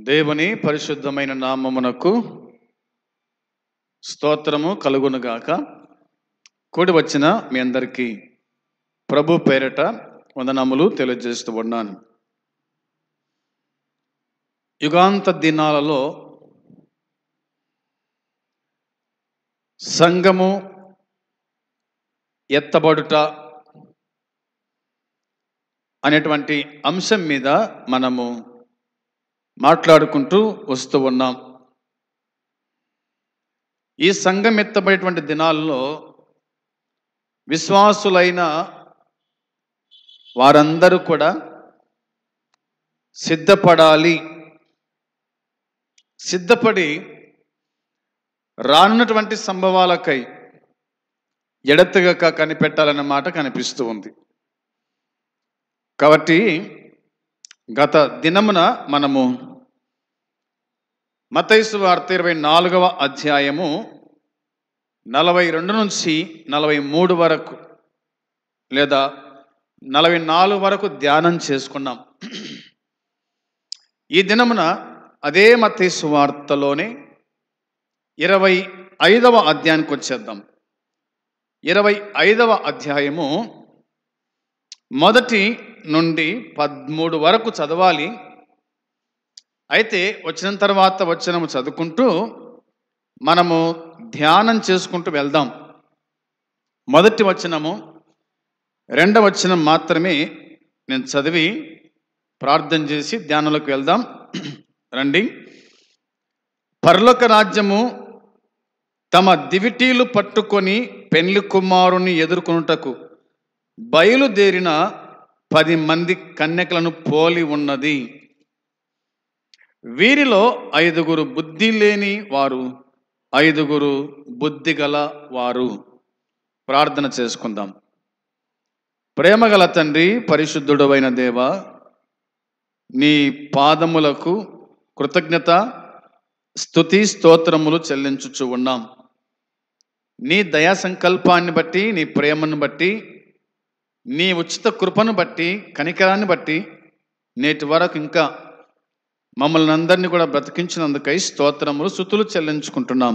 దేవుని పరిశుద్ధమైన నామమునకు స్తోత్రము కలుగునుగాక. కూడి వచ్చిన మీ అందరికీ ప్రభు పేరట వందనములు తెలియజేస్తూ ఉన్నాను. యుగాంత దినాలలో సంఘము ఎత్తబడుట అనేటువంటి అంశం మీద మనము మాట్లాడుకుంటూ వస్తూ ఉన్నాం. ఈ సంఘం ఎత్తబడేటువంటి దినాల్లో విశ్వాసులైన వారందరూ కూడా సిద్ధపడి రానున్నటువంటి సంభవాలకై ఎడతెగక కనిపెట్టాలన్న మాట కనిపిస్తూ ఉంది. కాబట్టి గత దినమున మనము మత్తయి సువార్త 24వ అధ్యాయము 42 నుంచి 43 వరకు లేదా 44 వరకు ధ్యానం చేసుకున్నాం. ఈ దినమున అదే మత్తయి సువార్తలోనే 25వ అధ్యాయానికి వచ్చేద్దాం. 25వ అధ్యాయము మొదటి నుండి 13 వరకు చదవాలి. అయితే వచ్చిన తర్వాత వచనము చదువుకుంటూ మనము ధ్యానం చేసుకుంటూ వెళ్దాం. మొదటి వచనము, రెండవ వచనం మాత్రమే నేను చదివి ప్రార్థన చేసి ధ్యానంలోకి వెళ్దాం. రండి. పరలోక రాజ్యము తమ దివిటీలు పట్టుకొని పెండ్లి కుమారుని ఎదుర్కొనుటకు బయలుదేరిన 10 మంది కన్యకలను పోలి ఉన్నది. వీరిలో 5 బుద్ధి లేని వారు, 5 బుద్ధి గల వారు. ప్రార్థన చేసుకుందాం. ప్రేమగల తండ్రి, పరిశుద్ధుడవైన దేవ, నీ పాదములకు కృతజ్ఞత స్తుతి స్తోత్రములు చెల్లించుచు ఉన్నాం. నీ దయా సంకల్పాన్ని బట్టి, నీ ప్రేమను బట్టి, నీ ఉచిత కృపను బట్టి, కనికరాన్ని బట్టి నేటి వరకు ఇంకా మమ్మల్ని అందరినీ కూడా బ్రతికించినందుకై స్తోత్రములు స్తుతులు చెల్లించుకుంటున్నాం.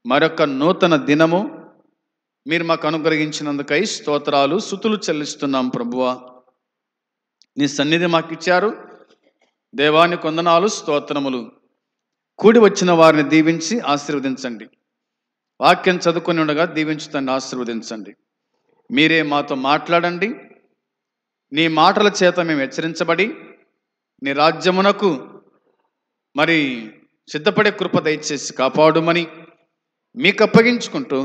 మరొక నూతన దినము మీరు మాకు అనుగ్రహించినందుకై స్తోత్రాలు స్తుతులు చెల్లిస్తున్నాం. ప్రభువా, నీ సన్నిధి మాకు ఇచ్చారు. దేవానికి వందనాలు, స్తోత్రములు. కూడి వచ్చిన వారిని దీవించి ఆశీర్వదించండి. వాక్యం చదువుకొని ఉండగా దీవించుతండి, ఆశీర్వదించండి. మీరే మాతో మాట్లాడండి. నీ మాటల చేత మేము హెచ్చరించబడి నీ రాజ్యమునకు సిద్ధపడే కృప దయచేసి కాపాడుమని మీకు అప్పగించుకుంటూ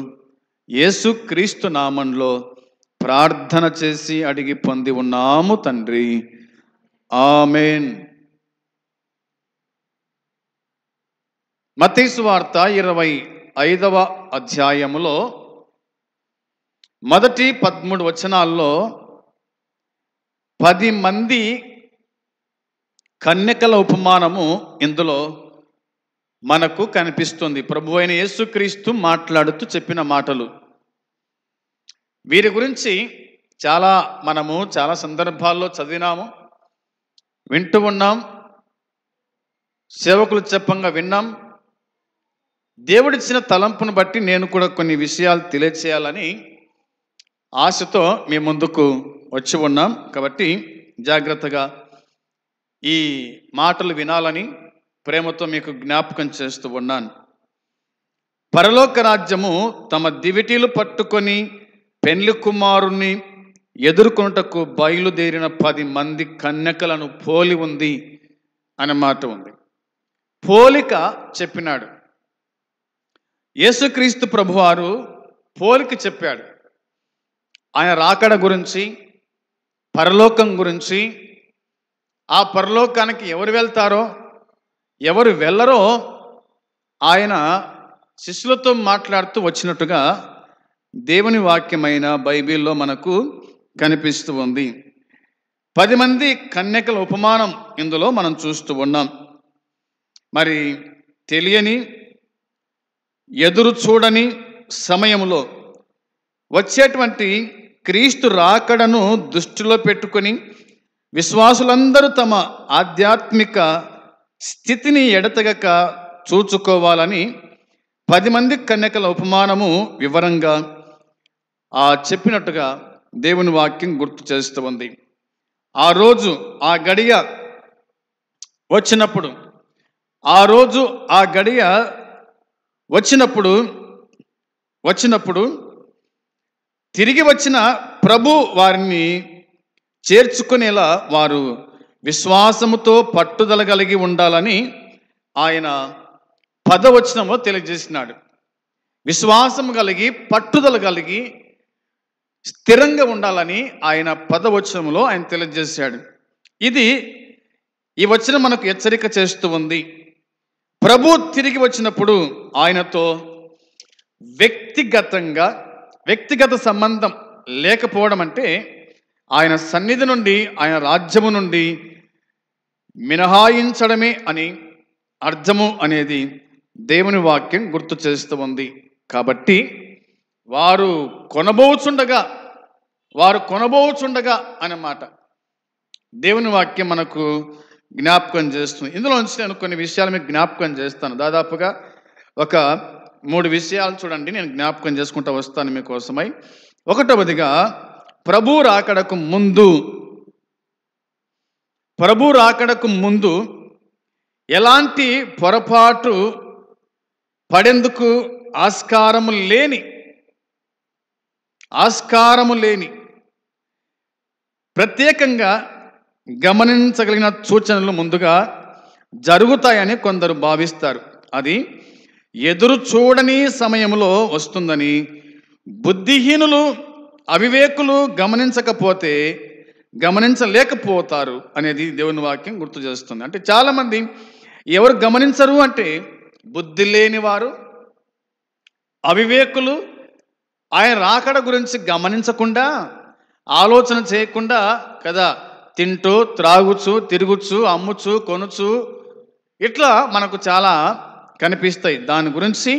యేసు క్రీస్తు నామంలో ప్రార్థన చేసి అడిగి పొంది ఉన్నాము తండ్రి, ఆమేన్. మత్తయి సువార్త 25వ అధ్యాయములో మొదటి 13 వచనాల్లో 10 మంది కన్యకల ఉపమానము ఇందులో మనకు కనిపిస్తుంది. ప్రభు అయిన యేసుక్రీస్తు మాట్లాడుతూ చెప్పిన మాటలు. వీరి గురించి మనము చాలా సందర్భాల్లో చదివినాము, వింటూ ఉన్నాం, సేవకులు చెప్పంగా విన్నాం. దేవుడిచ్చిన తలంపును బట్టి నేను కూడా కొన్ని విషయాలు తెలియచేయాలని ఆశతో మీ ముందుకు వచ్చి ఉన్నాం. కాబట్టి జాగ్రత్తగా ఈ మాటలు వినాలని ప్రేమతో మీకు జ్ఞాపకం చేస్తూ ఉన్నాను. పరలోక రాజ్యము తమ దివిటీలు పట్టుకొని పెండ్లి కుమారుని ఎదుర్కొనుటకు బయలుదేరిన 10 మంది కన్యకలను పోలి ఉంది అనే మాట ఉంది. పోలిక చెప్పినాడు యేసుక్రీస్తు ప్రభువారు. పోలిక చెప్పాడు. ఆయన రాకడ గురించి, పరలోకం గురించి, ఆ పరలోకానికి ఎవరు వెళ్తారో ఎవరు వెళ్ళరో ఆయన శిష్యులతో మాట్లాడుతూ వచ్చినట్టుగా దేవుని వాక్యమైన బైబిల్లో మనకు కనిపిస్తూ ఉంది. 10 మంది కన్యకల ఉపమానం ఇందులో మనం చూస్తూ ఉన్నాం. తెలియని, ఎదురు చూడని సమయంలో వచ్చేటువంటి క్రీస్తు రాకడను దృష్టిలో పెట్టుకొని విశ్వాసులందరూ తమ ఆధ్యాత్మిక స్థితిని ఎడతెగక చూచుకోవాలని 10 మంది కన్యకల ఉపమానము వివరంగా చెప్పినట్టుగా దేవుని వాక్యం గుర్తు చేస్తూ ఉంది. ఆ రోజు ఆ గడియ వచ్చినప్పుడు వచ్చినప్పుడు తిరిగి వచ్చిన ప్రభు వారిని చేర్చుకునేలా వారు విశ్వాసముతో పట్టుదల కలిగి ఉండాలని ఆయన 10వ వచనంలో తెలియజేసినాడు. విశ్వాసం కలిగి పట్టుదల కలిగి స్థిరంగా ఉండాలని ఆయన 10వ వచనంలో ఆయన తెలియజేశాడు. ఈ వచనం మనకు హెచ్చరిక చేస్తూ ఉంది. ప్రభు తిరిగి వచ్చినప్పుడు ఆయనతో వ్యక్తిగత సంబంధం లేకపోవడం అంటే ఆయన సన్నిధి నుండి, ఆయన రాజ్యము నుండి మినహాయించడమే అని అర్థము అనేది దేవుని వాక్యం గుర్తు చేస్తూ ఉంది. కాబట్టి వారు కొనబోచుండగా అన్నమాట దేవుని వాక్యం మనకు జ్ఞాపకం చేస్తుంది. ఇందులో నుంచి నేను కొన్ని విషయాలు మీకు జ్ఞాపకం చేస్తాను. దాదాపుగా ఒక 3 విషయాలు చూడండి, నేను జ్ఞాపకం చేసుకుంటూ వస్తాను మీకోసమై. 1వదిగా ప్రభు రాకడకు ముందు ఎలాంటి పొరపాటు పడేందుకు ఆస్కారము లేని ప్రత్యేకంగా గమనించగలిగిన సూచనలు ముందుగా జరుగుతాయని కొందరు భావిస్తారు. అది ఎదురు చూడని సమయంలో వస్తుందని బుద్ధిహీనులు, అవివేకులు గమనించలేకపోతారు అనేది దేవుని వాక్యం గుర్తు చేస్తుంది. అంటే చాలామంది ఎవరు గమనించరు అంటే బుద్ధి లేని వారు, అవివేకులు, ఆయన రాకడ గురించి గమనించకుండా, ఆలోచన చేయకుండా కదా తింటూ, త్రాగుచు, తిరుగుచు, అమ్ముచు, కొనుచు, ఇట్లా మనకు చాలా కనిపిస్తాయి. దాని గురించి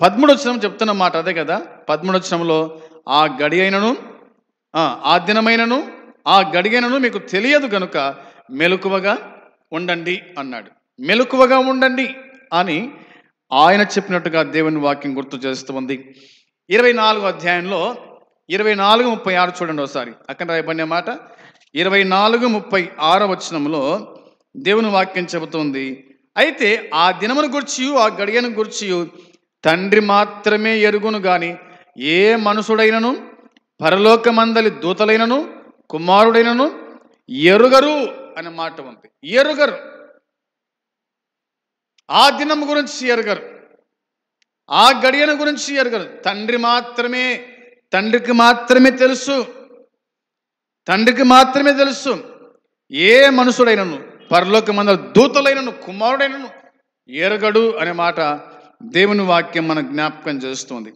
13వ వచనం చెప్తున్న మాట అదే కదా. 13వ వచనంలో ఆ గడియైనను, ఆ దినమైనను, ఆ గడియైనను మీకు తెలియదు గనుక మెలకువగా ఉండండి అన్నాడు. మెలకువగా ఉండండి అని ఆయన చెప్పినట్టుగా దేవుని వాక్యం గుర్తు చేస్తూ ఉంది. 24వ అధ్యాయంలో 24:36 చూడండి ఒకసారి. అక్కడ రాయబడిన మాట 24:36 వచనంలో దేవుని వాక్యం చెబుతుంది. అయితే ఆ దినమును గూర్చియు ఆ గడియను గూర్చియు తండ్రి మాత్రమే ఎరుగును గాని ఏ మనుషుడైనను, పరలోకమందలి దూతలైనను, కుమారుడైనను ఎరుగరు అనే మాట ఉంది. ఎరుగరు, ఆ దినం గురించి ఎరుగరు, ఆ గడియను గురించి ఎరుగరు. తండ్రికి మాత్రమే తెలుసు. ఏ మనుషుడైనను, పరలోకమందలి దూతలైనను, కుమారుడైనను ఎరుగడు అనే మాట దేవుని వాక్యం మన జ్ఞాపకం చేస్తుంది.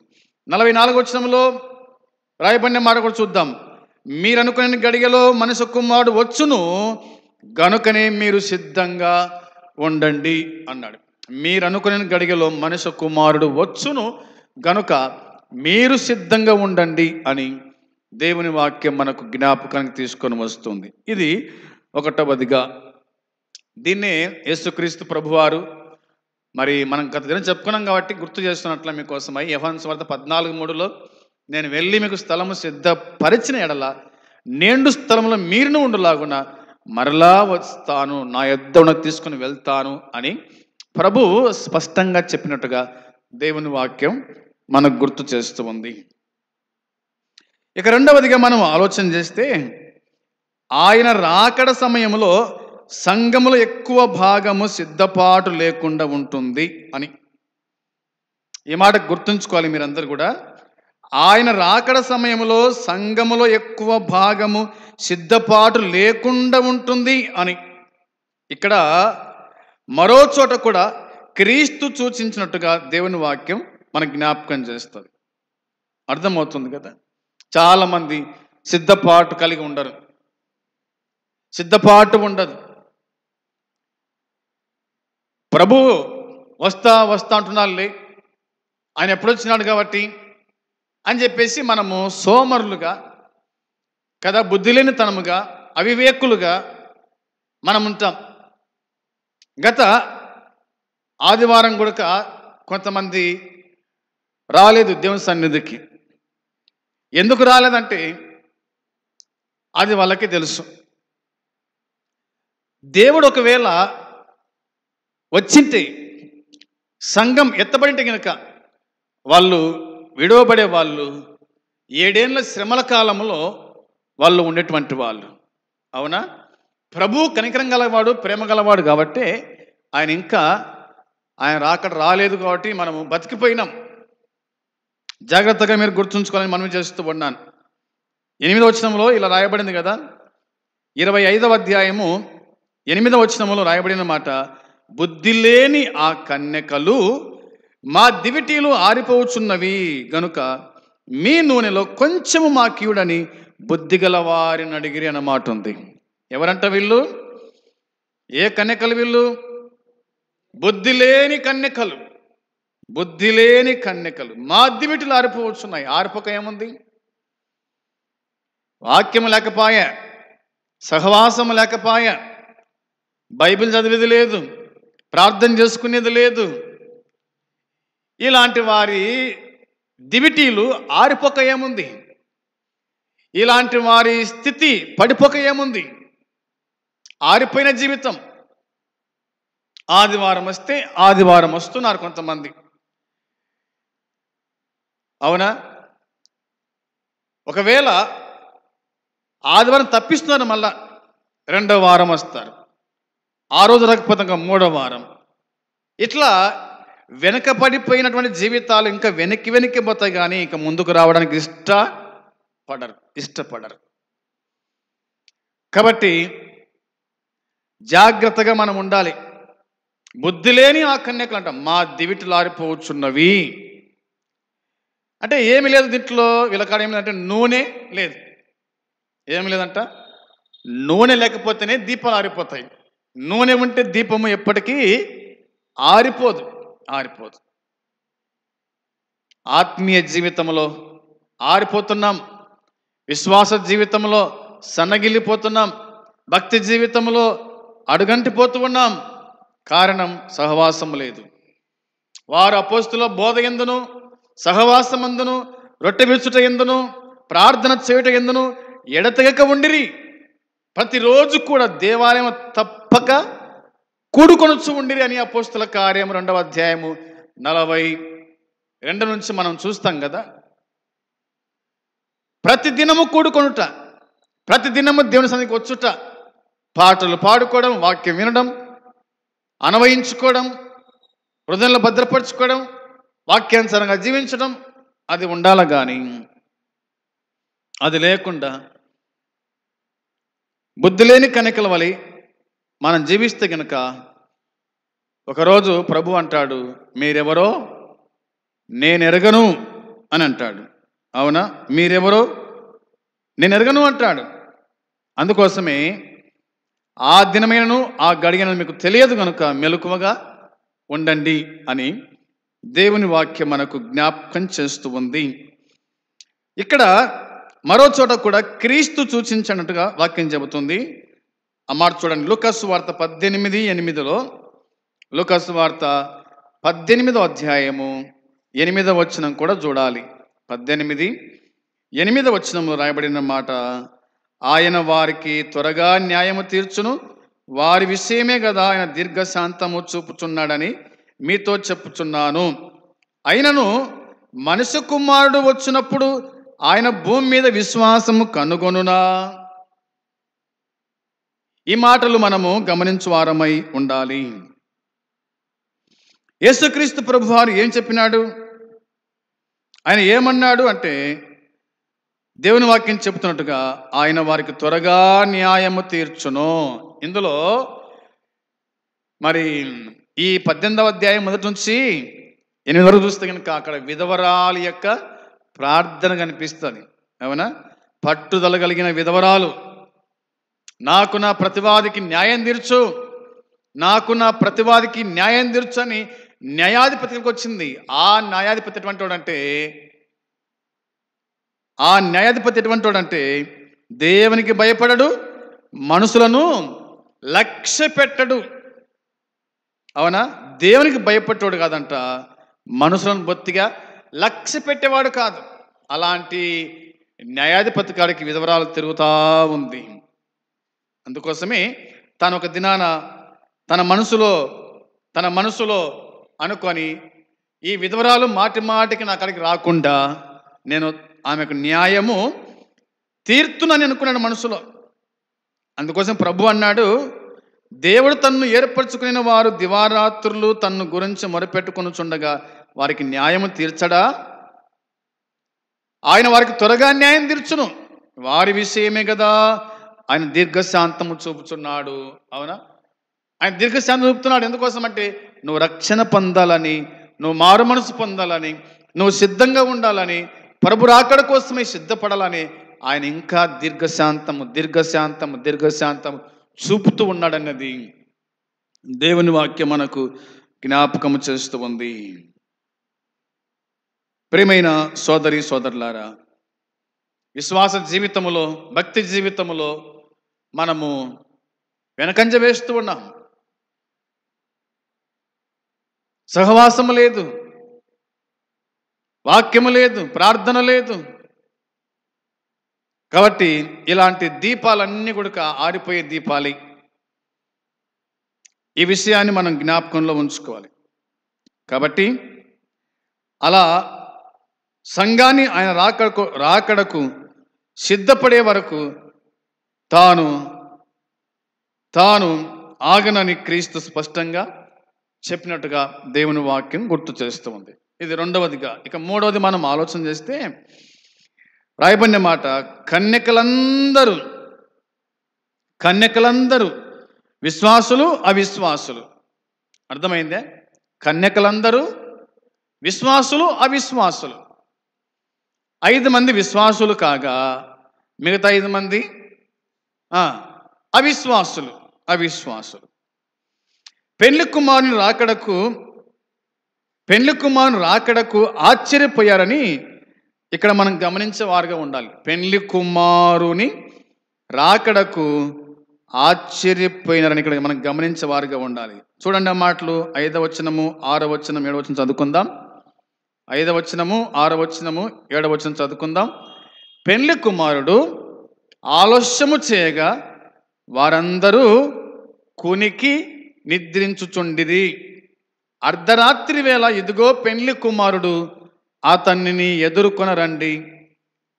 44వ వచనంలో రాయబడిన మాట కూడా చూద్దాం. మీరు అనుకునే గడియలో మనుష్య కుమారుడు వచ్చును గనుకనే మీరు సిద్ధంగా ఉండండి అన్నాడు. మీరు అనుకునే గడియలో మనుష్య కుమారుడు వచ్చును గనుక మీరు సిద్ధంగా ఉండండి అని దేవుని వాక్యం మనకు జ్ఞాపకానికి తీసుకొని వస్తుంది. ఇది 1వదిగా. దీన్నే యేసుక్రీస్తు ప్రభువారు మరి మనం గత దినం చెప్పుకున్నాం కాబట్టి గుర్తు చేస్తున్నట్ల మీకోసమై యోహాను సువార్త 14:3లో నేను వెళ్ళి మీకు స్థలము సిద్ధపరిచిన ఎడల నిండు స్థలంలో మీరును ఉండులాగున మరలా వస్తాను, నా యొద్ద తీసుకుని వెళ్తాను అని ప్రభు స్పష్టంగా చెప్పినట్టుగా దేవుని వాక్యం మనకు గుర్తు చేస్తూ ఉంది. ఇక 2వదిగా మనం ఆలోచన చేస్తే ఆయన రాకడ సమయంలో సంఘములో ఎక్కువ భాగము సిద్ధపాటు లేకుండా ఉంటుంది అని. ఈ మాట గుర్తుంచుకోవాలి మీరందరూ కూడా. ఆయన రాకడ సమయంలో సంఘములో ఎక్కువ భాగము సిద్ధపాటు లేకుండా ఉంటుంది అని. ఇక్కడ మరో చోట కూడా క్రీస్తు సూచించినట్టుగా దేవుని వాక్యం మన జ్ఞాపకం చేస్తుంది. అర్థమవుతుంది కదా. చాలామంది సిద్ధపాటు కలిగి ఉండరు, సిద్ధపాటు ఉండదు. ప్రభు వస్తా అంటున్నారులే, ఆయన ఎప్పుడు వచ్చినాడు కాబట్టి అని చెప్పేసి మనము సోమరులుగా కదా, బుద్ధి లేనితనముగా, అవివేకులుగా మనం ఉంటాం. గత ఆదివారం కూడా కొంతమంది రాలేదు దేవుని సన్నిధికి. ఎందుకు రాలేదంటే అది వాళ్ళకి తెలుసు. దేవుడు ఒకవేళ వచ్చింటే, సంఘం ఎత్తబడింటే గనక వాళ్ళు విడవబడే వాళ్ళు 7 ఏళ్ల శ్రమల కాలంలో వాళ్ళు ఉండేటువంటి వాళ్ళు. అవునా? ప్రభు కనికరం గలవాడు, ప్రేమ గలవాడు కాబట్టి ఆయన రాకడ రాలేదు కాబట్టి మనము బతికిపోయినాం. జాగ్రత్తగా మీరు గుర్తుంచుకోవాలని మనవి చేస్తూ ఉన్నాను. 8వ వచనంలో ఇలా రాయబడింది కదా, 25వ అధ్యాయము 8వ వచనంలో రాయబడిన మాట, బుద్ధి లేని ఆ కన్యకలు మా దివిటీలు ఆరిపోవచ్చున్నవి గనుక మీ నూనెలో కొంచెము మా కీయుడని బుద్ధి గల వారిని అడిగిరి అన్నమాట ఉంది. ఎవరంట వీళ్ళు? ఏ కన్యకలు వీళ్ళు? బుద్ధి లేని కన్యకలు. బుద్ధి లేని కన్యకలు మా దివిటీలు ఆరిపోవచ్చున్నాయి. ఆరిపోక ఏముంది? వాక్యము లేకపాయ, సహవాసము లేకపాయ, బైబిల్ చదివేది లేదు, ప్రార్థన చేసుకునేది లేదు. ఇలాంటి వారి దివిటీలు ఆరిపోక ఏముంది? ఇలాంటి వారి స్థితి పడిపోక ఏముంది? ఆరిపోయిన జీవితం. ఆదివారం వస్తే ఆదివారం వస్తున్నారు కొంతమంది. అవునా? ఒకవేళ ఆదివారం తప్పిస్తున్నారు, మళ్ళా 2వ వారం వస్తారు. ఆ రోజు రాకపోతే 3వ వారం. ఇట్లా వెనకబడిపోయినటువంటి జీవితాలు ఇంకా వెనక్కి పోతాయి, కానీ ఇంకా ముందుకు రావడానికి ఇష్టపడరు. కాబట్టి జాగ్రత్తగా మనం ఉండాలి. బుద్ధి లేని ఆ కన్యకలు అంట మా దివిటీలు ఆరిపోవచ్చున్నవి అంటే ఏమి లేదు దీంట్లో. వీళ్ళకాడ ఏమి లేదంటే నూనె లేదు. ఏమి లేదంట, నూనె లేకపోతేనే దీపాలు ఆరిపోతాయి. నూనె ఉంటే దీపము ఎప్పటికీ ఆరిపోదు. ఆత్మీయ జీవితంలో ఆరిపోతున్నాం, విశ్వాస జీవితంలో సన్నగిల్లిపోతున్నాం, భక్తి జీవితంలో అడుగంటిపోతూ ఉన్నాం. కారణం సహవాసం లేదు. వారు అపోస్తుల బోధ ఎందును, సహవాసమందును, రొట్టె విరుచుట ఎందును, ప్రార్థన చేయుట ఎందును ఎడతెగక ఉండిరి. ప్రతిరోజు కూడా దేవాలయం తప్పక కూడుకొనొచ్చు ఉండిరి అని అపోస్తుల కార్యం 2వ అధ్యాయము 42 నుంచి మనం చూస్తాం కదా. ప్రతిదినము కూడుకొనుట, ప్రతిదినము దేవుని సన్నిధికి వచ్చుట, పాటలు పాడుకోవడం, వాక్యం వినడం, అన్వయించుకోవడం, హృదయంలో భద్రపరచుకోవడం, వాక్యానుసారంగా జీవించడం, అది ఉండాలి. కానీ అది లేకుండా బుద్ధి లేని కన్యకల వలె మనం జీవిస్తే గనక ఒకరోజు ప్రభు అంటాడు, మీరెవరో నేను ఎరగను అని అంటాడు. అవునా? మీరెవరో నేను ఎరగను అంటాడు. అందుకోసమే ఆ దినమైనను ఆ గడియను మీకు తెలియదు కనుక మెలకువగా ఉండండి అని దేవుని వాక్యం మనకు జ్ఞాపకం చేస్తూ ఉంది. ఇక్కడ మరో చోట కూడా క్రీస్తు సూచించినట్టుగా వాక్యం చెబుతుంది. ఆ మాట చూడండి, లూకాసు వార్త 18:8లో, లూకాసు వార్త 18వ అధ్యాయము 8వ వచనం కూడా చూడాలి. 18:8 వచనంలో రాయబడిన మాట, ఆయన వారికి త్వరగా న్యాయము తీర్చును, వారి విషయమే కదా ఆయన దీర్ఘశాంతము చూపుచున్నాడని మీతో చెప్పుచున్నాను. అయినను మనుష్య కుమారుడు వచ్చినప్పుడు ఆయన భూమి మీద విశ్వాసము కనుగొనునా? ఈ మాటలు మనము గమనించువారమై ఉండాలి. యేసుక్రీస్తు ప్రభువారు ఏం చెప్పినాడు? ఆయన ఏమన్నాడు అంటే, దేవుని వాక్యం చెబుతున్నట్టుగా ఆయన వారికి త్వరగా న్యాయము తీర్చును. ఇందులో మరి ఈ 18వ అధ్యాయం 1 నుంచి 8 వరకు చూస్తే కనుక అక్కడ విధవరాలు యొక్క ప్రార్థన కనిపిస్తుంది. అవునా? పట్టుదల కలిగిన విధవరాలు, నాకు నా ప్రతివాదికి న్యాయం తీర్చు, నాకు నా ప్రతివాదికి న్యాయం తీర్చు అని న్యాయాధిపతికి వచ్చింది. ఆ న్యాయాధిపతి ఎటువంటి వాడంటే దేవునికి భయపడడు, మనుషులను లక్ష్య పెట్టడు. అవునా? దేవునికి భయపట్టేవాడు కాదంట, మనుషులను బొత్తిగా లక్ష్య పెట్టేవాడు కాదు. అలాంటి న్యాయాధిపతి కాడికి విధవరాలు తిరుగుతూ ఉంది. అందుకోసమే తాను ఒక దినాన తన మనసులో అనుకొని, ఈ విధవరాలు మాటి మాటికి నా కాడికి రాకుండా నేను ఆమెకు న్యాయము తీర్తునని అనుకున్నాడు మనసులో. అందుకోసం ప్రభు అన్నాడు, దేవుడు తన్ను ఏర్పరచుకుని వారు దివారాత్రులు తన్ను గురించి మొరపెట్టుకొనుచుండగా వారికి న్యాయము తీర్చడా? ఆయన వారికి త్వరగా న్యాయం తీర్చును, వారి విషయమే కదా ఆయన దీర్ఘశాంతము చూపుచున్నాడు. అవునా? ఆయన దీర్ఘశాంతం చూపుతున్నాడు. ఎందుకోసం అంటే నువ్వు రక్షణ పొందాలని, నువ్వు మారు మనసు పొందాలని, నువ్వు సిద్ధంగా ఉండాలని, ప్రభు రాకడ కోసమే సిద్ధపడాలని ఆయన ఇంకా దీర్ఘశాంతము చూపుతూ ఉన్నాడన్నది దేవుని వాక్యం మనకు జ్ఞాపకము చేస్తూ ఉంది. ప్రియమైన సోదరి సోదరులారా, విశ్వాస జీవితములో, భక్తి జీవితములో మనము వెనకంజ వేస్తూ ఉన్నాం. సహవాసము లేదు, వాక్యము లేదు, ప్రార్థన లేదు. కాబట్టి ఇలాంటి దీపాలన్నీ కూడా ఆరిపోయే దీపాలి. ఈ విషయాన్ని మనం జ్ఞాపకంలో ఉంచుకోవాలి. కాబట్టి అలా సంఘాన్ని ఆయన రాకడకు సిద్ధపడే వరకు తాను ఆగనని క్రీస్తు స్పష్టంగా చెప్పినట్టుగా దేవుని వాక్యం గుర్తు చేస్తూ ఉంది. ఇది రెండవదిగా. ఇక మూడవది మనం ఆలోచన చేస్తే రాయబడిన మాట, కన్యకలందరూ విశ్వాసులు అవిశ్వాసులు. అర్థమైందే? కన్యకలందరూ విశ్వాసులు అవిశ్వాసులు. 5 మంది విశ్వాసులు కాగా మిగతా 5 మంది అవిశ్వాసులు. పెళ్లి కుమారుని రాకడకు ఆశ్చర్యపోయారని ఇక్కడ మనం గమనించే వారుగా ఉండాలి. పెళ్లి కుమారుని రాకడకు ఆశ్చర్యపోయినారని ఇక్కడ మనం గమనించే వారుగా ఉండాలి. చూడండి ఆ మాటలు 5వ వచనము, 6వ వచనం, 7వ వచనం చదువుకుందాం. 5వ వచనము, 6వ వచనము, 7వ వచనం చదువుకుందాం. పెళ్లి కుమారుడు ఆలస్యము చేయగా వారందరూ కునికి నిద్రించుచుండిరి. అర్ధరాత్రి వేళ ఇదిగో పెళ్లి కుమారుడు అతన్ని ఎదుర్కొనరండి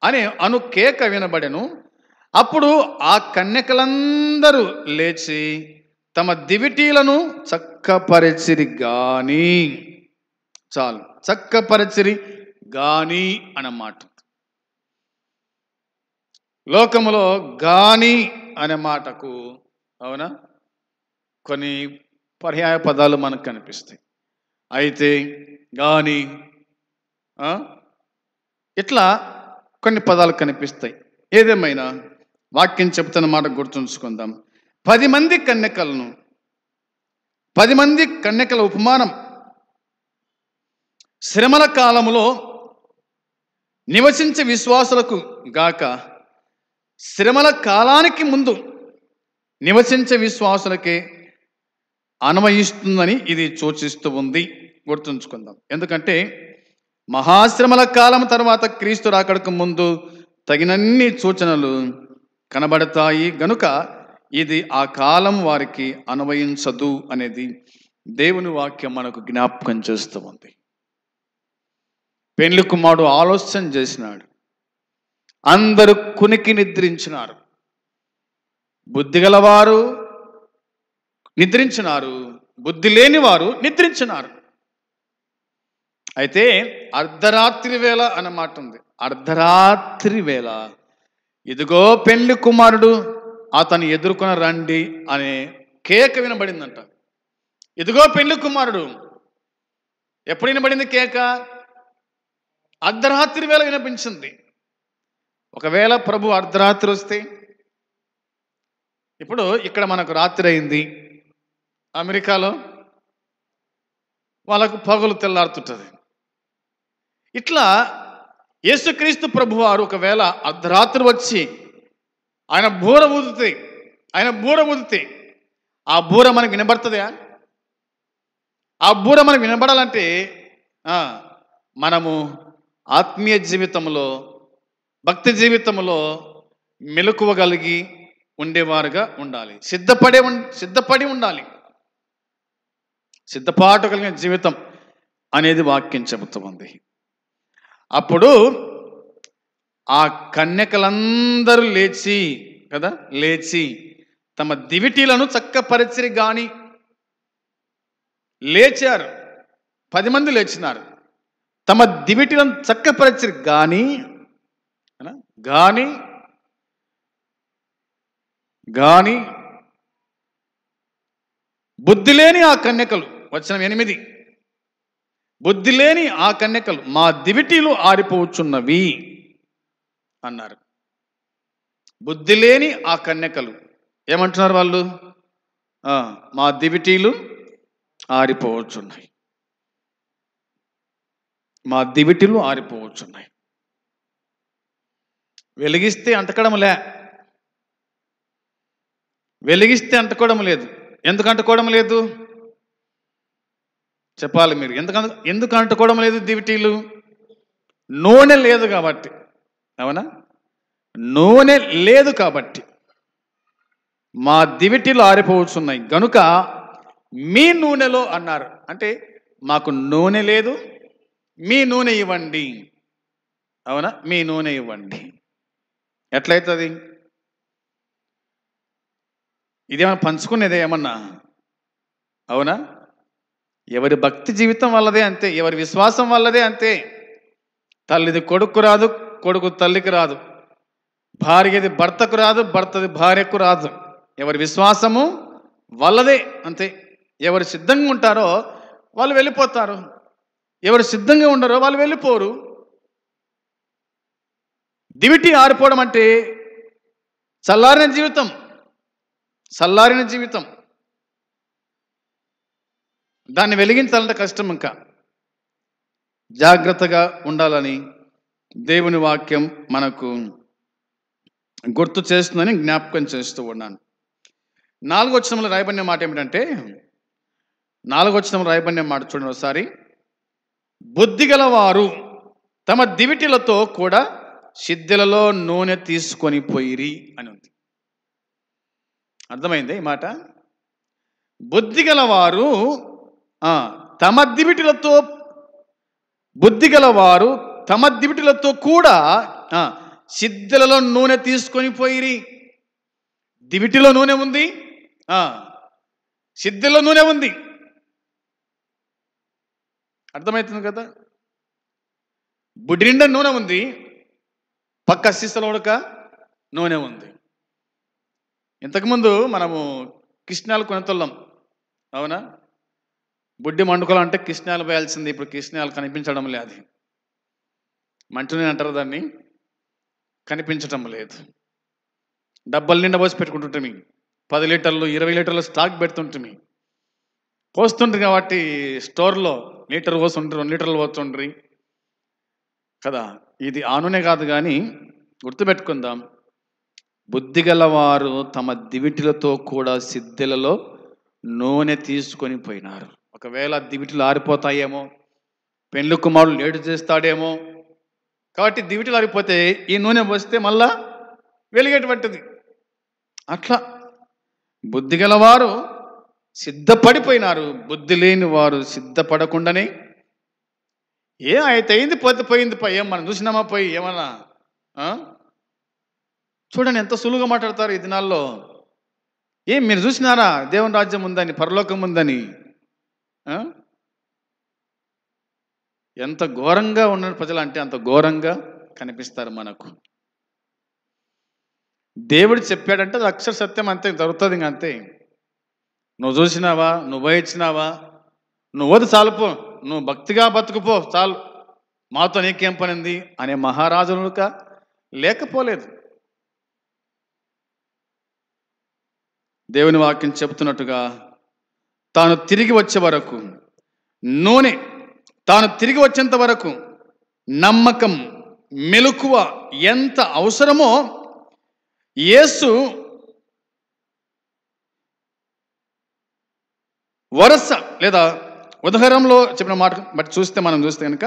అని కేక వినబడెను. అప్పుడు ఆ కన్యకలందరూ లేచి తమ దివిటీలను చక్కపరిచిరి గాని, చాలు, చక్కపరిచిరి గాని అన్నమాట. లోకములో గాని అనే మాటకు, అవునా, కొన్ని పర్యాయ పదాలు మనకు కనిపిస్తాయి. అయితే, గాని, ఇట్లా కొన్ని పదాలు కనిపిస్తాయి. ఏదేమైనా వాక్యం చెప్తున్న మాట గుర్తుంచుకుందాం. 10 మంది కన్యకల ఉపమానం శ్రమల కాలములో నివసించే విశ్వాసులకు గాక, శ్రమల కాలానికి ముందు నివసించే విశ్వాసులకే అన్వయిస్తుందని ఇది సూచిస్తూ ఉంది. గుర్తుంచుకుందాం. ఎందుకంటే మహాశ్రమల కాలం తర్వాత క్రీస్తు రాకడకు ముందు తగినన్ని సూచనలు కనబడతాయి గనుక ఇది ఆ కాలం వారికి అన్వయించదు అనేది దేవుని వాక్యం మనకు జ్ఞాపకం చేస్తూ ఉంది. పెళ్లి కుమారుడు ఆలోచన చేసినాడు, అందరూ కునికి నిద్రించినారు. బుద్ధి గలవారు నిద్రించినారు, బుద్ధి లేని వారు నిద్రించినారు. అయితే అర్ధరాత్రి వేళ అన్నమాట ఉంది. అర్ధరాత్రి వేళ ఇదిగో పెళ్లి కుమారుడు అతను ఎదుర్కొని రండి అనే కేక వినబడిందంట. ఇదిగో పెళ్లి కుమారుడు. ఎప్పుడు వినబడింది కేక? అర్ధరాత్రి వేళ వినిపించింది. ఒకవేళ ప్రభు అర్ధరాత్రి వస్తే, ఇప్పుడు ఇక్కడ మనకు రాత్రి అయింది, అమెరికాలో వాళ్ళకు పగలు తెల్లారుతుంటుంది. ఇట్లా యేసుక్రీస్తు ప్రభు వారు ఒకవేళ అర్ధరాత్రి వచ్చి ఆయన బూర ఊదితే ఆ బూర మనకు వినబడుతుందా? ఆ బూర మనకు వినబడాలంటే మనము ఆత్మీయ జీవితంలో, భక్తి జీవితంలో మెలకువగలిగి ఉండేవారుగా ఉండాలి. సిద్ధపడి ఉండాలి. సిద్ధపాటు కలిగిన జీవితం అనేది వాక్యం చెబుతుంది. అప్పుడు ఆ కన్యకలందరూ లేచి తమ దివిటీలను చక్కపరిచిరి గాని, లేచారు, 10 మంది లేచినారు, తమ దివిటీలను చక్కపరిచిరి గాని బుద్ధి లేని ఆ కన్యకలు, వచనం 8, బుద్ధి లేని ఆ కన్యకలు మా దివిటీలు ఆరిపోవచ్చున్నవి అన్నారు. బుద్ధి లేని ఆ కన్యకలు ఏమంటున్నారు వాళ్ళు? మా దివిటీలు ఆరిపోవచ్చున్నాయి, మా దివిటీలు ఆరిపోవచ్చున్నాయి. వెలిగిస్తే అంటకడం లేదు. ఎందుకు అంటుకోవడం లేదు చెప్పాలి మీరు. ఎందుకు అంటుకోవడం లేదు? దివిటీలు నూనె లేదు కాబట్టి. అవునా? నూనె లేదు కాబట్టి మా దివిటీలు ఆరిపోవచ్చున్నాయి గనుక మీ నూనెలో అన్నారు. అంటే మాకు నూనె లేదు, మీ నూనె ఇవ్వండి. అవునా? మీ నూనె ఇవ్వండి. ఎట్లయితుంది? ఇదేమన్నా పంచుకునేదే ఏమన్నా? అవునా? ఎవరి భక్తి జీవితం వల్లదే అంతే, ఎవరి విశ్వాసం వల్లదే అంతే. తల్లిది కొడుకు రాదు, కొడుకు తల్లికి రాదు, భార్యది భర్తకు రాదు, భర్తది భార్యకు రాదు. ఎవరి విశ్వాసము వల్లదే అంతే. ఎవరు సిద్ధంగా ఉంటారో వాళ్ళు వెళ్ళిపోతారు, ఎవరు సిద్ధంగా ఉండరో వాళ్ళు వెళ్ళిపోరు. దివిటి ఆరిపోవడం అంటే చల్లారిన జీవితం. దాన్ని వెలిగించాలంటే కష్టం. ఇంకా జాగ్రత్తగా ఉండాలని దేవుని వాక్యం మనకు గుర్తు చేస్తుందని జ్ఞాపకం చేస్తూ ఉన్నాను. 4వ వచనంలో రాయబడిన మాట ఏమిటంటే, 4వ వచనంలో రాయబడిన మాట చూడండి ఒకసారి. బుద్ధిగలవారు తమ దివిటీలతో కూడా సిద్ధెలలో నూనె తీసుకొని పోయిరి అని ఉంది. అర్థమైంది ఈ మాట? బుద్ధిగలవారు తమ దివిటీలతో కూడా సిద్ధెలలో నూనె తీసుకొని పోయిరి. దివిటిలో నూనె ఉంది, సిద్ధెలో నూనె ఉంది. అర్థమవుతుంది కదా? బుడ్డి నిండా నూనె ఉంది, పక్క సీసలో ఉడక నూనె ఉంది. ఇంతకుముందు మనము కిష్ణాలు కొనతొల్లం. అవునా? బుడ్డి మండుకోవాలంటే కిష్ణాలు వేయాల్సింది. ఇప్పుడు కిష్ణాలు కనిపించడం లేదు. మంటుని అంటారు దాన్ని, కనిపించటం లేదు. డబ్బలు నిండా పోసి పెట్టుకుంటుంటే 10 లీటర్లు 20 లీటర్లు స్టాక్ పెడుతుంటే పోస్తుండ్రి. కాబట్టి స్టోర్లో లీటర్ పోస్తుండ్రి, 2 లీటర్లు పోతుండ్రి కదా. ఇది ఆనునే కాదు కానీ గుర్తుపెట్టుకుందాం. బుద్ధిగలవారు తమ దివిటిలతో కూడా సిద్ధెలలో నూనె తీసుకొని పోయినారు. ఒకవేళ దివిటిలు ఆరిపోతాయేమో, పెండ్లి కుమారుడు లేటు చేస్తాడేమో, కాబట్టి దివిటిలు ఆరిపోతే ఈ నూనె పోస్తే మళ్ళా వెలిగేటువంటిది. అట్లా బుద్ధిగలవారు సిద్ధపడిపోయినారు, బుద్ధి లేని వారు సిద్ధపడకుండానే అయితే అయింది, పోయింది. ఏం మనం చూసినామా? పోయి ఏమన్నా చూడండి ఎంత సులువుగా మాట్లాడతారు ఈ దినాల్లో. మీరు చూసినారా దేవుని రాజ్యం ఉందని, పరలోకం ఉందని? ఎంత ఘోరంగా ఉన్నారు ప్రజలు అంటే అంత ఘోరంగా కనిపిస్తారు మనకు. దేవుడు చెప్పాడంటే అది అక్షర సత్యం, అంతే జరుగుతుంది. ఇంక అంతే. నువ్వు చూసినావా, నువ్వు ఇచ్చినావా, నువ్వు చాలుపో, నువ్వు భక్తిగా బతుకుపో చాలు, మాతో నీకేం పనింది అనే మహారాజునుక లేకపోలేదు. దేవుని వాక్యం చెబుతున్నట్టుగా తాను తిరిగి వచ్చే వరకు నూనె, తాను తిరిగి వచ్చేంత వరకు నమ్మకం, మెలకువ ఎంత అవసరమో యేసు వరుస లేదా ఉదాహరణలో చెప్పిన మాట బట్టి చూస్తే కనుక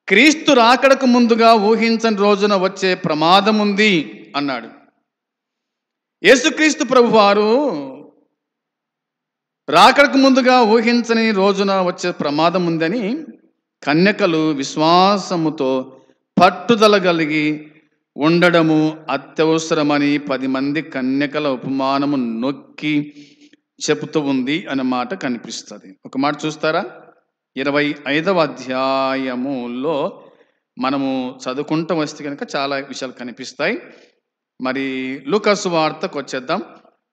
క్రీస్తు రాకడకు ముందుగా ఊహించని రోజున వచ్చే ప్రమాదం ఉంది అన్నాడు. యేసుక్రీస్తు ప్రభువారు రాకడకు ముందుగా ఊహించని రోజున వచ్చే ప్రమాదం ఉందని కన్యకలు విశ్వాసముతో పట్టుదల కలిగి ఉండడము అత్యవసరమని 10 మంది కన్యకల ఉపమానము నొక్కి చెబుతూ ఉంది అనే మాట కనిపిస్తుంది. ఒక మాట చూస్తారా? 25వ అధ్యాయములో మనము చదువుకుంటూ వస్తే కనుక చాలా విషయాలు కనిపిస్తాయి. మరి లూకా సువార్తకు వచ్చేద్దాం.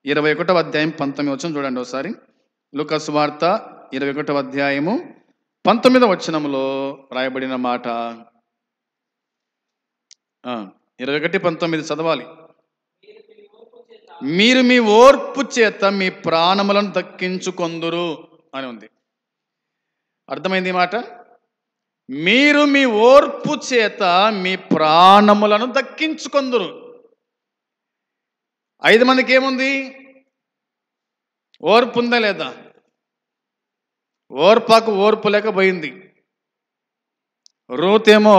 21వ అధ్యాయం 19వ వచనం చూడండి ఒకసారి. లూకా సువార్త 21వ అధ్యాయము 19వ వచనములో రాయబడిన మాట. 21:19 చదవాలి. మీరు మీ ఓర్పు చేత మీ ప్రాణములను దక్కించుకొందురు అని ఉంది. అర్థమైంది ఈ మాట? మీరు మీ ఓర్పు చేత మీ ప్రాణములను దక్కించుకొందురు. 5 మందికి ఏముంది? ఓర్పు ఉందా లేదా? ఓర్పాకు ఓర్పు లేకపోయింది. రూతేమో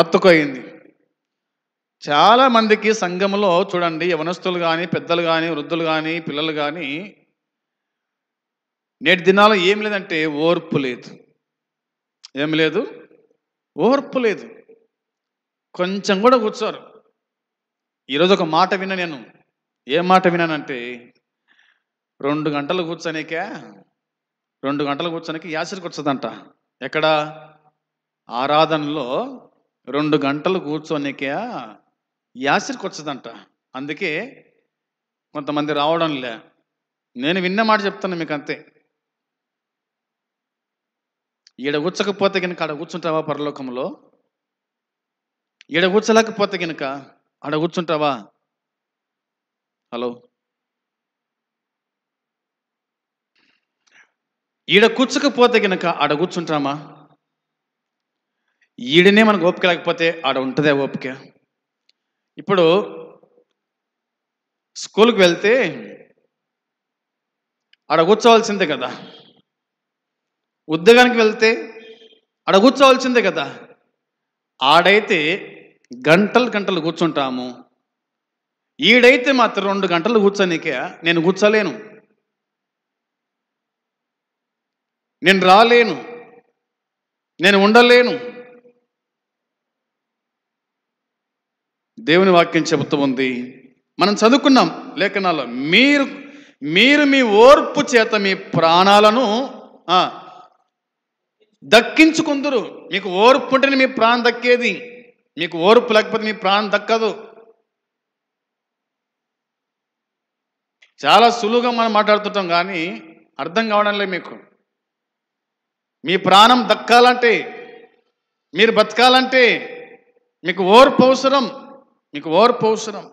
అత్తుకోయింది. చాలా మందికి సంఘంలో చూడండి, యవనస్తులు కానీ, పెద్దలు కానీ, వృద్ధులు కానీ, పిల్లలు కానీ, నేటి దినాల్లో ఏం లేదంటే ఓర్పు లేదు. ఏం లేదు? ఓర్పు లేదు. కొంచెం కూడా కూర్చోరు. ఈరోజు ఒక మాట విన్నా నేను. ఏం మాట విన్నానంటే 2 గంటలు కూర్చోనికే 2 గంటలు కూర్చోనికి యాసిరికి వచ్చదంట. ఎక్కడ? ఆరాధనలో 2 గంటలు కూర్చోనికే యాసిరికి వచ్చదంట. అందుకే కొంతమంది రావడం లే. నేను విన్న మాట చెప్తాను మీకు, అంతే. ఈడ కూర్చకపోతే కనుక ఆడ కూర్చుంటావా పరలోకంలో? ఈడ కూర్చోలేకపోతే కనుక ఆడ కూర్చుంటావా? హలో, ఈడ కూర్చకపోతే కనుక ఆడ కూర్చుంటామా? ఈడనే మనకు ఓపిక లేకపోతే ఆడ ఉంటుందే ఓపిక? ఇప్పుడు స్కూల్కి వెళ్తే ఆడ కూర్చోవాల్సిందే కదా. ఉద్యోగానికి వెళ్తే ఆడ కూర్చోవాల్సిందే కదా. ఆడైతే గంటలు గంటలు కూర్చుంటాము. ఈడైతే మాత్రం 2 గంటలు కూర్చోనికే నేను కూర్చోలేను, నేను రాలేను, నేను ఉండలేను. దేవుని వాక్యం చెబుతూ ఉంది, మనం చదువుకున్నాం లేఖనాల్లో, మీరు మీ ఓర్పు చేత మీ ప్రాణాలను దక్కించుకుందురు. మీకు ఓర్పు ఉంటేనే మీ ప్రాణం దక్కేది. మీకు ఓర్పు లేకపోతే మీ ప్రాణం దక్కదు. చాలా సులువుగా మనం మాట్లాడుతుంటాం కానీ అర్థం కావడం లేదు మీకు. మీ ప్రాణం దక్కాలంటే, మీరు బతకాలంటే మీకు ఓర్పు అవసరం. మీకు ఓర్పు అవసరం.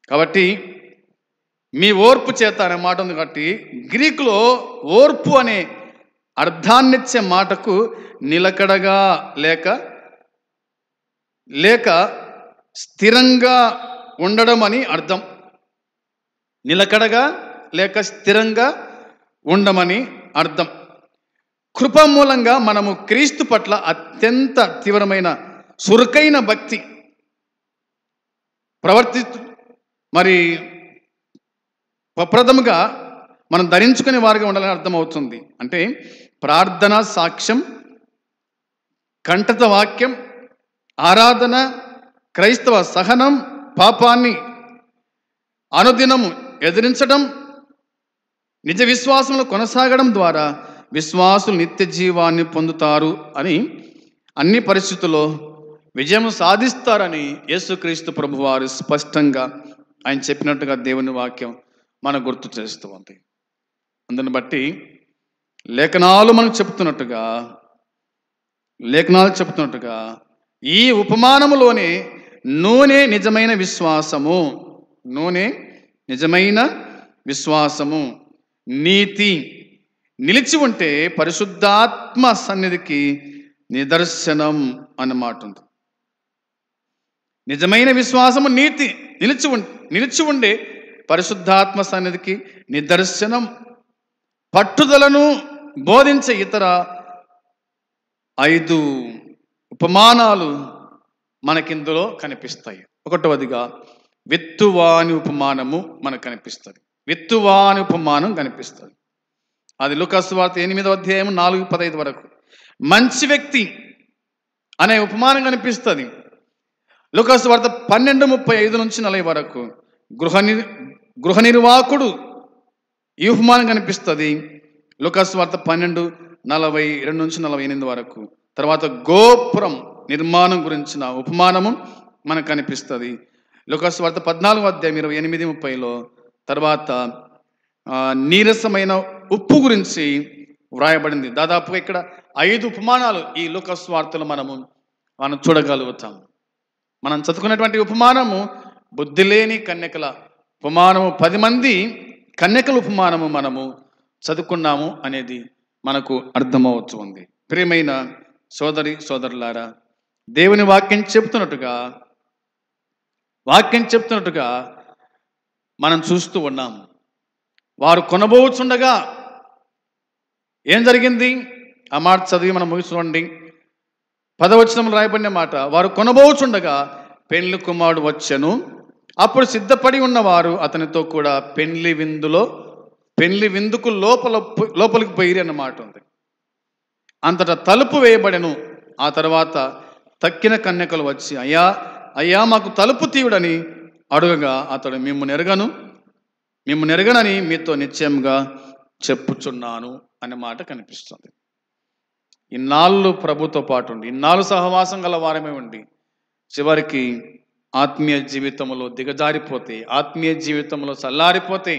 కాబట్టి మీ ఓర్పు చేత అనే మాట ఉంది. కాబట్టి గ్రీకులో ఓర్పు అనే అర్థాన్నిచ్చే మాటకు నిలకడగా లేక స్థిరంగా ఉండడం అని అర్థం. నిలకడగా లేక స్థిరంగా ఉండమని అర్థం. కృప మూలంగా మనము క్రీస్తు పట్ల అత్యంత తీవ్రమైన సురుకైన భక్తి మరి ప్రప్రథముగా మనం ధరించుకునే వారిగా ఉండాలని అర్థమవుతుంది. అంటే ప్రార్థన, సాక్ష్యం, కంఠత వాక్యం, ఆరాధన, క్రైస్తవ సహనం, పాపాన్ని అనుదినము ఎదిరించడం, నిజ విశ్వాసంలో కొనసాగడం ద్వారా విశ్వాసులు నిత్య జీవాన్ని పొందుతారు అని, అన్ని పరిస్థితుల్లో విజయం సాధిస్తారని యేసుక్రీస్తు ప్రభువారు స్పష్టంగా ఆయన చెప్పినట్టుగా దేవుని వాక్యం మనకు గుర్తు చేస్తూ ఉంది. అందుని బట్టి లేఖనాలు చెప్తున్నట్టుగా ఈ ఉపమానములోనే నూనె నిజమైన విశ్వాసము, నీతి నిలిచి ఉంటే పరిశుద్ధాత్మ సన్నిధికి నిదర్శనం అన్నమాట ఉంది. నిజమైన విశ్వాసము, నీతి నిలిచి ఉండే పరిశుద్ధాత్మ సన్నిధికి నిదర్శనం. పట్టుదలను బోధించే ఇతర 5 ఉపమానాలు మనకిందులో కనిపిస్తాయి. ఒకటవదిగా విత్తువాని ఉపమానము మనకు కనిపిస్తుంది. విత్తువాని ఉపమానం కనిపిస్తుంది. అది లూకా సువార్త 8వ అధ్యాయం 4-15 వరకు. మంచి వ్యక్తి అనే ఉపమానం కనిపిస్తుంది. లూకా సువార్త 12:35-40 వరకు గృహ నిర్వాహకుడు ఈ ఉపమానం కనిపిస్తుంది. లూకా సువార్త 12:42-48 వరకు. తర్వాత గోపురం నిర్మాణం గురించిన ఉపమానము మనకు కనిపిస్తుంది. లూకా సువార్త 14వ అధ్యాయం 28-30లో. తర్వాత నీరసమైన ఉప్పు గురించి వ్రాయబడింది. దాదాపుగా ఇక్కడ 5 ఉపమానాలు ఈ లూకా సువార్తలో మనం చూడగలుగుతాం. మనం చదువుకున్నటువంటి ఉపమానము బుద్ధి లేని కన్యకల ఉపమానము, 10 మంది కన్యకల ఉపమానము మనము చదువుకున్నాము అనేది మనకు అర్థమవుతుంది. ప్రియమైన సోదరి సోదరులారా, దేవుని వాక్యం చెప్తున్నట్టుగా మనం చూస్తూ ఉన్నాం. వారు కొనబోచుండగా ఏం జరిగింది? ఆ మాట చదివి మనం ముగిసుకోండి. 10వ వచనంలో రాయబడిన మాట, వారు కొనబోచుండగా పెండ్లి కుమారుడు వచ్చెను. అప్పుడు సిద్ధపడి ఉన్నవారు అతనితో కూడా పెండ్లి విందుకు లోపలికి పోయిరి అన్నమాట ఉంది. అంతటా తలుపు వేయబడెను. ఆ తర్వాత తక్కిన కన్యకలు వచ్చి, అయ్యా అయ్యా మాకు తలుపు తీయుడని అడుగగా అతడు మిమ్ము నెరగనని మీతో నిశ్చయంగా చెప్పుచున్నాను అనే మాట కనిపిస్తుంది. ఇన్నాళ్ళు ప్రభుతో పాటు ఉండి, ఇన్నాళ్ళు సహవాసం గల వారమే ఉండి, చివరికి ఆత్మీయ జీవితంలో దిగజారిపోతే, ఆత్మీయ జీవితంలో చల్లారిపోతే,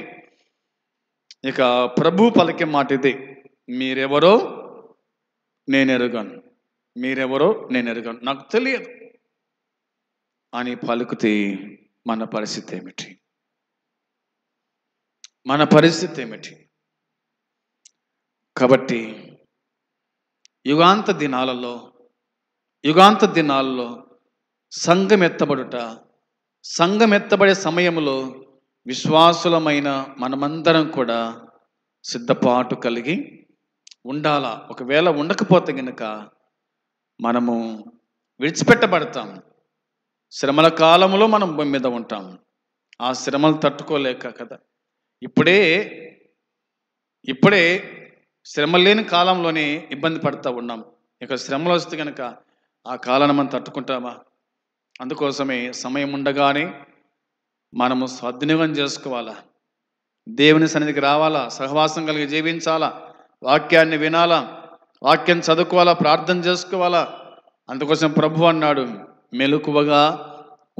ఇక ప్రభు పలికే మాట ఇదే, మీరెవరో నేను ఎరుగను, నాకు తెలియదు అని పలుకుతే మన పరిస్థితి ఏమిటి? కాబట్టి యుగాంత దినాలలో సంఘం ఎత్తబడే సమయంలో విశ్వాసులమైన మనమందరం కూడా సిద్ధపాటు కలిగి ఉండాలా. ఒకవేళ ఉండకపోతే గనుక మనము విడిచిపెట్టబడతాం. శ్రమల కాలంలో మనం భూమి మీద ఉంటాం. ఆ శ్రమలు తట్టుకోలేక కదా, ఇప్పుడే శ్రమలు లేని కాలంలోనే ఇబ్బంది పడుతూ ఉన్నాం. ఇక శ్రమలు వస్తే కనుక ఆ కాలాన్ని మనం తట్టుకుంటామా? అందుకోసమే సమయం ఉండగానే మనము సద్వినియోగం చేసుకోవాలా, దేవుని సన్నిధికి రావాలా, సహవాసం కలిగి జీవించాలా, వాక్యాన్ని వినాలా, వాక్యం చదువుకోవాలా, ప్రార్థన చేసుకోవాలా. అందుకోసం ప్రభు అన్నాడు, మెలకువగా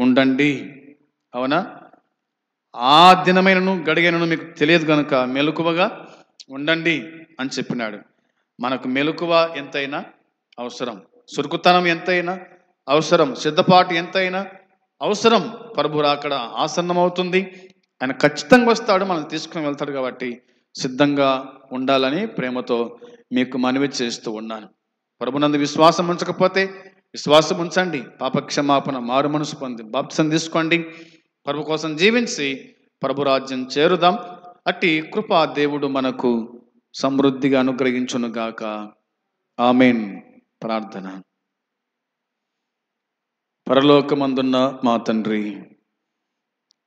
ఉండండి. అవునా? ఆ దినమైనను గడియనను మీకు తెలియదు కనుక మెలకువగా ఉండండి అని చెప్పినాడు. మనకు మెలకువ ఎంతైనా అవసరం, సురుకుతనం ఎంతైనా అవసరం, సిద్ధపాటు ఎంతైనా అవసరం. ప్రభు రాకడ ఆసన్నమవుతుంది. ఆయన ఖచ్చితంగా వస్తాడు, మనం తీసుకుని వెళ్తాడు. కాబట్టి సిద్ధంగా ఉండాలని ప్రేమతో మీకు మనవి చేస్తూ ఉన్నాను. ప్రభునందు విశ్వాసం ఉంచకపోతే విశ్వాసం ఉంచండి. పాపక్షమాపణ, మారు మనసు పొంది బాప్తిసం తీసుకోండి. ప్రభు కోసం జీవించి ప్రభు రాజ్యం చేరుదాం. అట్టి కృపా దేవుడు మనకు సమృద్ధిగా అనుగ్రహించునుగాక. ఆమేన్. ప్రార్థన. పరలోకమందున్న మా తండ్రి,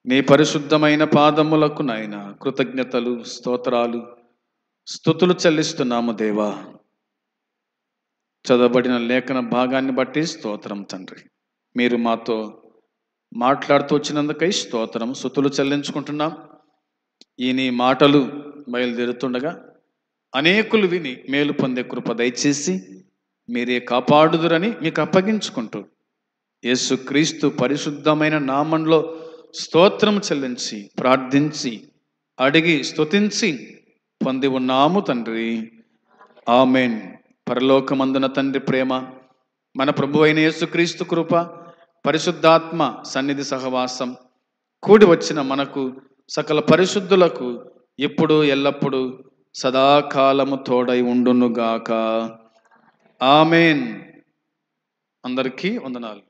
నీ పరిశుద్ధమైన పాదములకు నాయన కృతజ్ఞతలు, స్తోత్రాలు, స్తుతులు చెల్లిస్తున్నాము దేవా. చదవబడిన లేఖన భాగాన్ని బట్టి స్తోత్రం తండ్రి. మీరు మాతో మాట్లాడుతూ వచ్చినందుకై స్తోత్రం, స్తుతులు చెల్లించుకుంటున్నాం. ఈ నీ మాటలు బయలుదేరుతుండగా అనేకులు విని మేలు పొందే కృప దయచేసి మీరే కాపాడుదురని మీకు అప్పగించుకుంటూ యేసుక్రీస్తు పరిశుద్ధమైన నామంలో స్తోత్రం చెల్లించి ప్రార్థించి అడిగి స్తుతించి పొంది ఉన్నాము తండ్రి. ఆమేన్. పరలోకమందున తండ్రి ప్రేమ, మన ప్రభు అయిన యేసుక్రీస్తు కృప, పరిశుద్ధాత్మ సన్నిధి సహవాసం కూడి వచ్చిన మనకు సకల పరిశుద్ధులకు ఇప్పుడు ఎల్లప్పుడూ సదాకాలము తోడై ఉండునుగాక. ఆమేన్. అందరికీ వందనాలు.